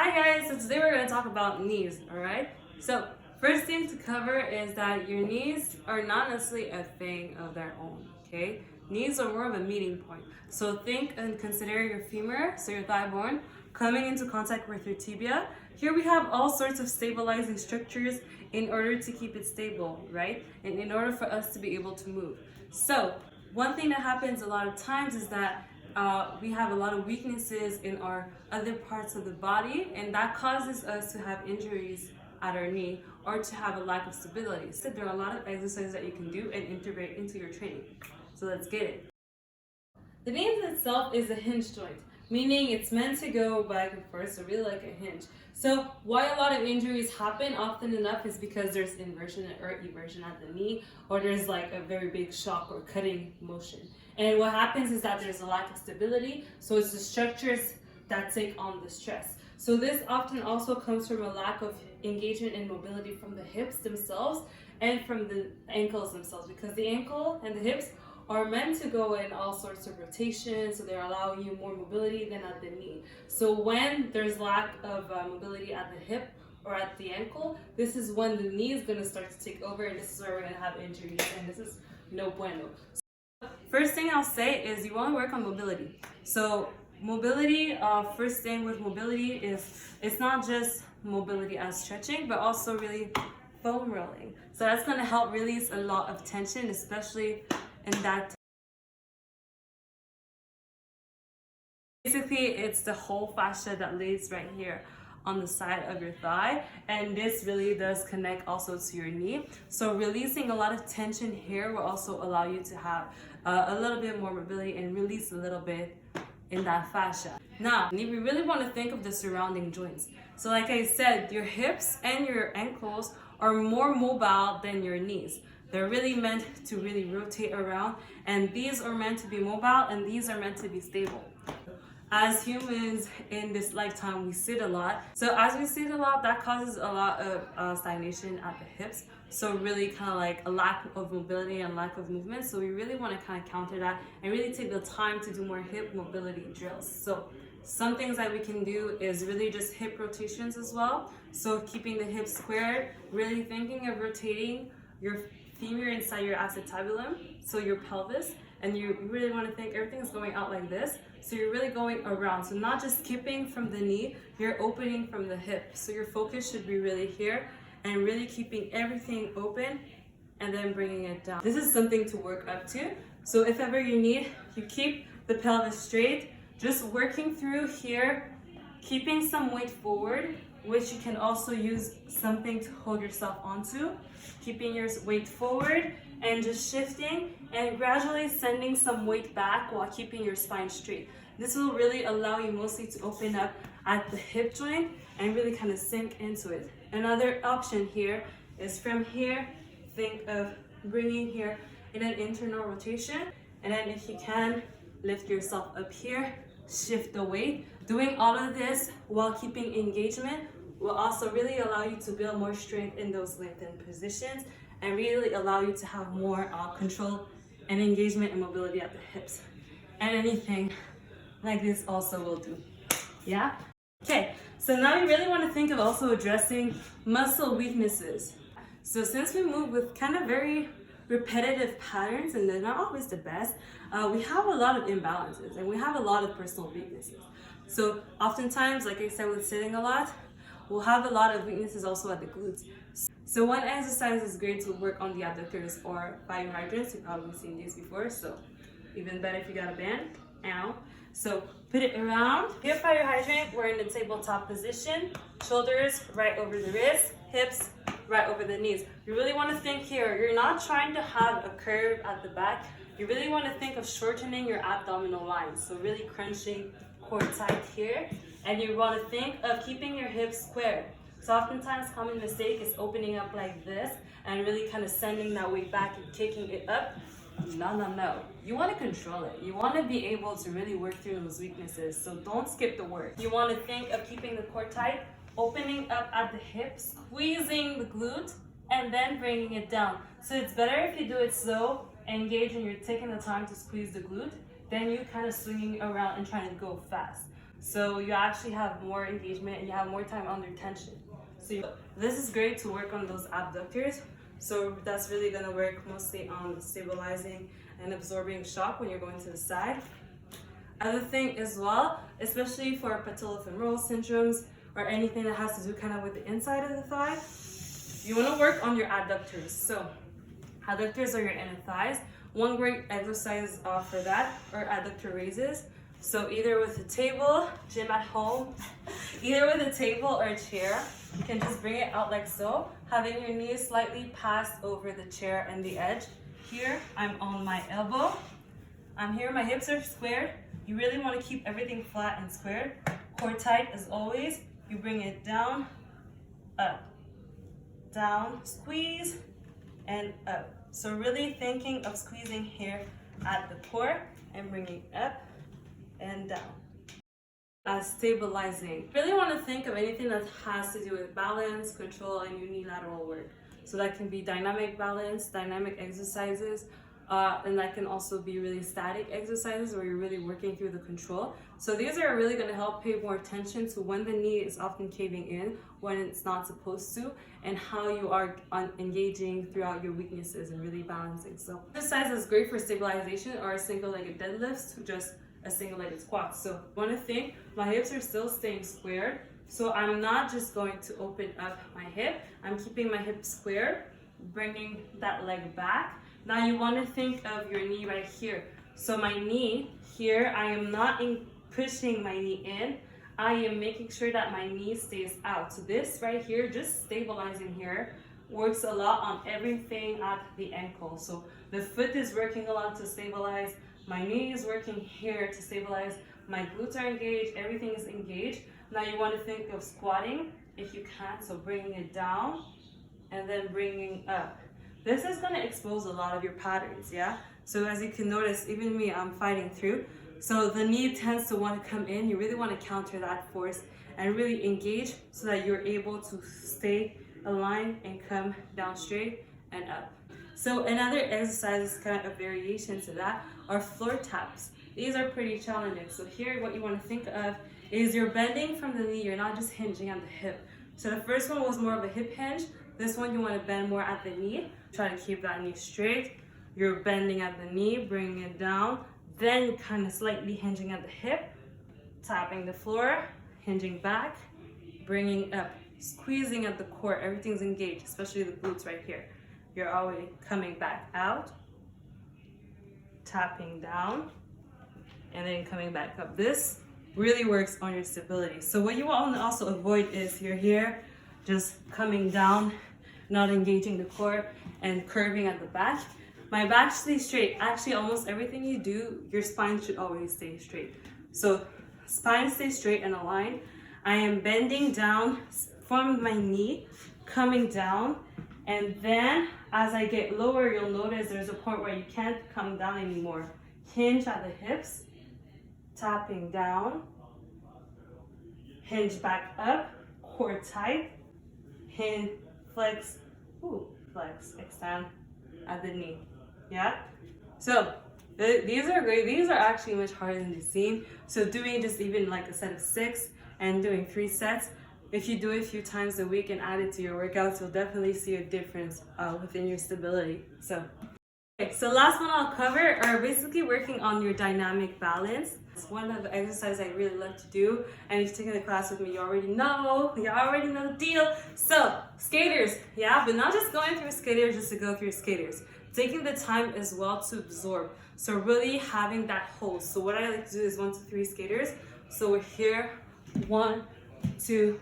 Hi guys, so today we're going to talk about knees, alright? So first thing to cover is that your knees are not necessarily a thing of their own, okay? Knees are more of a meeting point. So think and consider your femur, so your thigh bone, coming into contact with your tibia. Here we have all sorts of stabilizing structures in order to keep it stable, right? And in order for us to be able to move. So one thing that happens a lot of times is that we have a lot of weaknesses in our other parts of the body, and that causes us to have injuries at our knee or to have a lack of stability. So there are a lot of exercises that you can do and integrate into your training. So let's get it. The knee itself is a hinge joint, meaning it's meant to go back and forth, so really like a hinge. So why a lot of injuries happen often enough is because there's inversion or eversion at the knee, or there's like a very big shock or cutting motion. And what happens is that there's a lack of stability, so it's the structures that take on the stress. So this often also comes from a lack of engagement and mobility from the hips themselves and from the ankles themselves, because the ankle and the hips are meant to go in all sorts of rotations, so they're allowing you more mobility than at the knee. So when there's lack of mobility at the hip or at the ankle, this is when the knee is going to start to take over, and this is where we're going to have injuries, and this is no bueno. So first thing I'll say is you want to work on mobility. So mobility, first thing with mobility is it's not just mobility as stretching, but also really foam rolling. So that's going to help release a lot of tension, especially in that. Basically, it's the whole fascia that lays right here on the side of your thigh, and this really does connect also to your knee. So releasing a lot of tension here will also allow you to have a little bit more mobility and release a little bit in that fascia. Now, we really want to think of the surrounding joints. So like I said, your hips and your ankles are more mobile than your knees. They're really meant to really rotate around, and these are meant to be mobile and these are meant to be stable. As humans in this lifetime, we sit a lot. So as we sit a lot, that causes a lot of stagnation at the hips. So really kind of like a lack of mobility and lack of movement. So we really want to kind of counter that and really take the time to do more hip mobility drills. So some things that we can do is really just hip rotations as well. So keeping the hips squared, really thinking of rotating your femur inside your acetabulum, so your pelvis, and you really want to think everything's going out like this. So you're really going around. So not just skipping from the knee, you're opening from the hip. So your focus should be really here and really keeping everything open and then bringing it down. This is something to work up to. So if ever you need, you keep the pelvis straight, just working through here, keeping some weight forward, which you can also use something to hold yourself onto, keeping your weight forward and just shifting and gradually sending some weight back while keeping your spine straight. This will really allow you mostly to open up at the hip joint and really kind of sink into it. Another option here is from here, think of bringing here in an internal rotation, and then if you can, lift yourself up here, shift the weight. Doing all of this while keeping engagement will also really allow you to build more strength in those lengthened positions and really allow you to have more control and engagement and mobility at the hips. And anything like this also will do. Yeah? Okay, so now we really want to think of also addressing muscle weaknesses. So since we move with kind of very repetitive patterns, and they're not always the best, we have a lot of imbalances and we have a lot of personal weaknesses. So oftentimes, like I said, with sitting a lot, we'll have a lot of weaknesses also at the glutes. So one exercise is great to work on the abductors or fire hydrants. You've probably seen these before, so even better if you got a band. Ow. So put it around. Your fire hydrant, we're in the tabletop position. Shoulders right over the wrists, hips right over the knees. You really want to think here, you're not trying to have a curve at the back. You really want to think of shortening your abdominal lines. So really crunching core tight here. And you want to think of keeping your hips squared. So oftentimes common mistake is opening up like this and really kind of sending that weight back and kicking it up. No. You want to control it. You want to be able to really work through those weaknesses. So don't skip the work. You want to think of keeping the core tight, opening up at the hips, squeezing the glute, and then bringing it down. So it's better if you do it slow, engage, and you're taking the time to squeeze the glute, than you kind of swinging around and trying to go fast. So you actually have more engagement and you have more time under tension. This is great to work on those abductors. So that's really gonna work mostly on stabilizing and absorbing shock when you're going to the side. Other thing as well, especially for patellofemoral syndromes or anything that has to do kind of with the inside of the thigh, you wanna work on your adductors. So adductors are your inner thighs. One great exercise for that are adductor raises. So either with a table, gym at home, either with a table or a chair, you can just bring it out like so, having your knees slightly passed over the chair and the edge. Here, I'm on my elbow. I'm here, my hips are squared. You really want to keep everything flat and squared. Core tight as always. You bring it down, up, down, squeeze, and up. So really thinking of squeezing here at the core and bringing up and down. As stabilizing. Really want to think of anything that has to do with balance, control, and unilateral work. So that can be dynamic balance, dynamic exercises, and that can also be really static exercises where you're really working through the control. So these are really going to help pay more attention to when the knee is often caving in, when it's not supposed to, and how you are engaging throughout your weaknesses and really balancing. So exercise is great for stabilization or a single-legged deadlifts, just a single-legged squat. So one thing, my hips are still staying squared. So I'm not just going to open up my hip. I'm keeping my hip square, bringing that leg back. Now you want to think of your knee right here. So my knee here, I am not pushing my knee in. I am making sure that my knee stays out. So this right here, just stabilizing here, works a lot on everything at the ankle. So the foot is working a lot to stabilize. My knee is working here to stabilize. My glutes are engaged. Everything is engaged. Now you want to think of squatting if you can. So bringing it down and then bringing up. This is going to expose a lot of your patterns, yeah? So as you can notice, even me, I'm fighting through. So the knee tends to want to come in. You really want to counter that force and really engage so that you're able to stay aligned and come down straight and up. So another exercise, kind of a variation to that, are floor taps. These are pretty challenging. So here, what you want to think of is you're bending from the knee. You're not just hinging at the hip. So the first one was more of a hip hinge. This one, you want to bend more at the knee. Try to keep that knee straight. You're bending at the knee, bringing it down, then kind of slightly hinging at the hip, tapping the floor, hinging back, bringing up, squeezing at the core. Everything's engaged, especially the glutes right here. You're already coming back out, tapping down, and then coming back up. This really works on your stability. So what you want to also avoid is you're here, just coming down, not engaging the core, and curving at the back. My back stays straight. Actually, almost everything you do, your spine should always stay straight. So spine stays straight and aligned. I am bending down from my knee, coming down, and then as I get lower, you'll notice there's a point where you can't come down anymore. Hinge at the hips, tapping down, hinge back up, core tight, hinge, flex, flex, extend at the knee. Yeah? So these are great. These are actually much harder than they seem. So doing just even like a set of 6 and doing 3 sets, if you do it a few times a week and add it to your workouts, you'll definitely see a difference within your stability. So last one I'll cover are basically working on your dynamic balance. It's one of the exercises I really love to do, and if you've taken the class with me, you already know the deal. So skaters, yeah, but not just going through skaters just to go through skaters. Taking the time as well to absorb. So really having that hold. So what I like to do is 1, 2, 3 skaters. So we're here, 1, 2,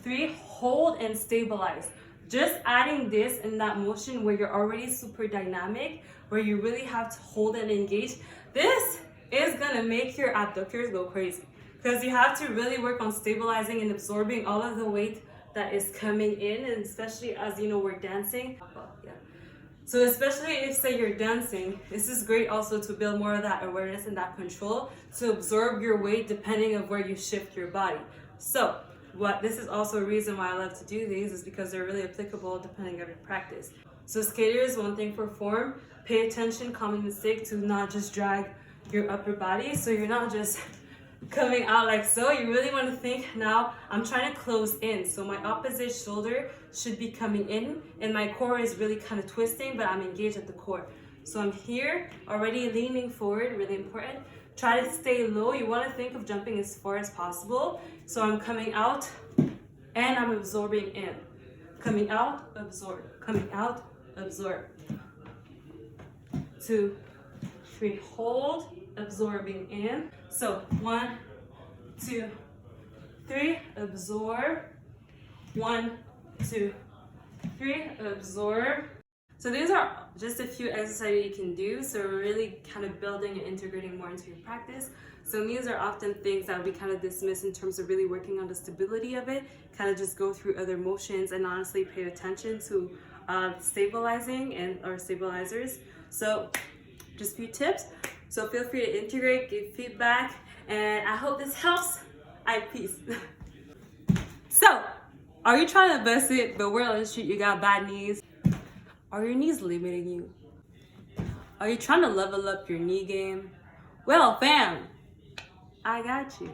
3, hold and stabilize. Just adding this in that motion where you're already super dynamic, where you really have to hold and engage. This is gonna make your abductors go crazy because you have to really work on stabilizing and absorbing all of the weight that is coming in, and especially as you know we're dancing. So especially if say you're dancing, this is great also to build more of that awareness and that control to absorb your weight depending on where you shift your body. So this is also a reason why I love to do these, is because they're really applicable depending on your practice. So skaters, one thing for form, pay attention, common mistake to not just drag your upper body. So you're not just coming out like so. You really want to think now, I'm trying to close in. So my opposite shoulder should be coming in and my core is really kind of twisting, but I'm engaged at the core. So I'm here, already leaning forward, really important. Try to stay low. You want to think of jumping as far as possible. So I'm coming out and I'm absorbing in. Coming out, absorb. Coming out, absorb. 2, 3, hold, absorbing in. So 1, 2, 3, absorb. 1, 2, 3, absorb. So these are just a few exercises you can do. So we're really kind of building and integrating more into your practice. So these are often things that we kind of dismiss in terms of really working on the stability of it. Kind of just go through other motions and honestly pay attention to stabilizing and or stabilizers. So just a few tips. So feel free to integrate, give feedback, and I hope this helps. Peace. So, are you trying to bust it, but we're on the street, you got bad knees? Are your knees limiting you? Are you trying to level up your knee game? Well, fam, I got you.